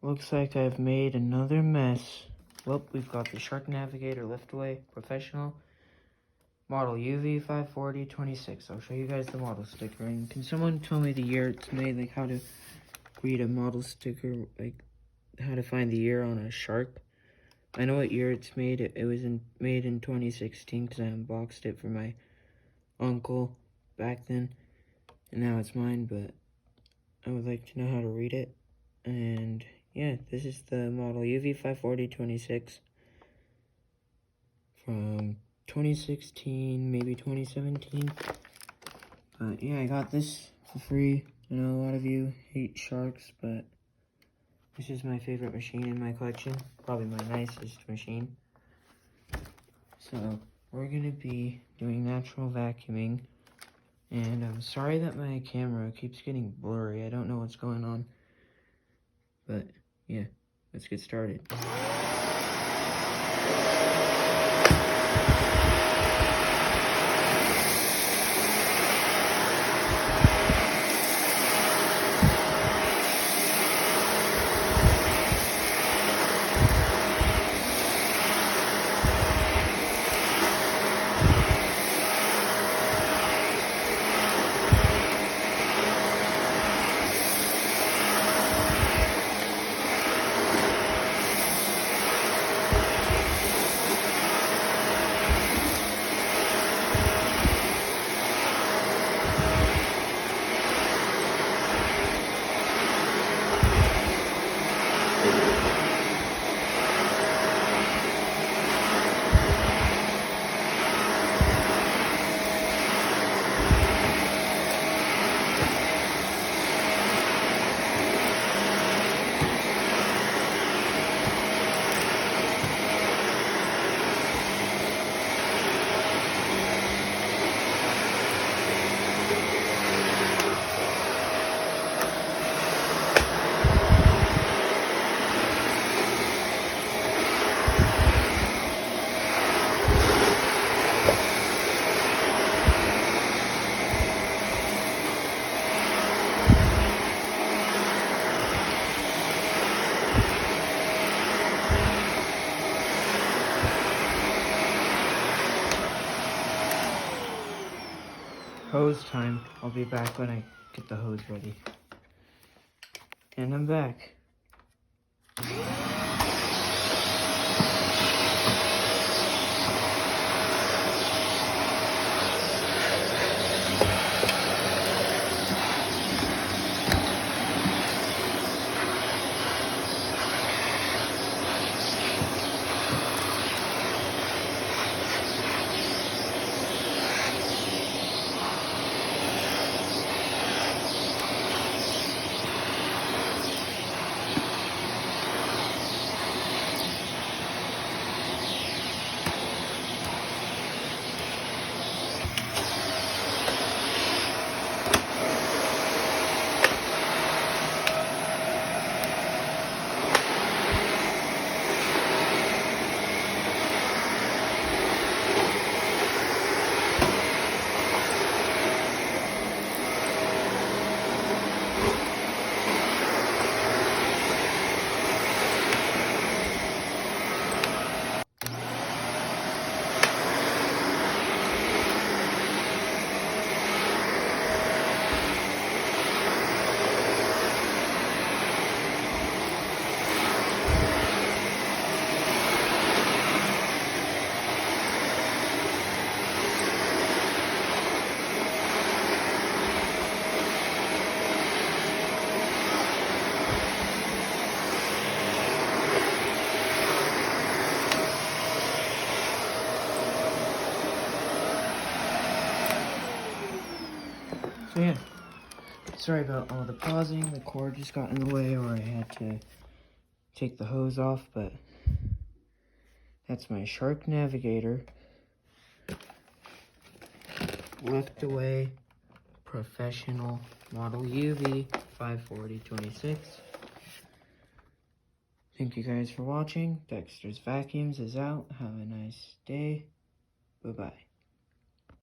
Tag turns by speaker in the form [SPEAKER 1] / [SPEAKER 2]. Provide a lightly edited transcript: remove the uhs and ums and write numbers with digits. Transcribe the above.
[SPEAKER 1] Looks like I've made another mess. Well, we've got the Shark Navigator Liftaway Professional model uv54026. I'll show you guys the model sticker. And can someone tell me the year it's made, like how to read a model sticker, like how to find the year on a shark? I know what year it's made. It was made in 2016 because I unboxed it for my uncle back then. And now it's mine, but I would like to know how to read it. And yeah, this is the model uv54026 from 2016, maybe 2017. But yeah, I got this for free. I know a lot of you hate sharks, but this is my favorite machine in my collection. Probably my nicest machine. So we're gonna be doing natural vacuuming. And I'm sorry that my camera keeps getting blurry. I don't know what's going on. But yeah, let's get started. Hose time. I'll be back when I get the hose ready. And I'm back. So yeah, sorry about all the pausing. The cord just got in the way, or I had to take the hose off, but that's my Shark Navigator Liftaway Professional Model UV54026. Thank you guys for watching. Dexter's Vacuums is out. Have a nice day. Bye-bye.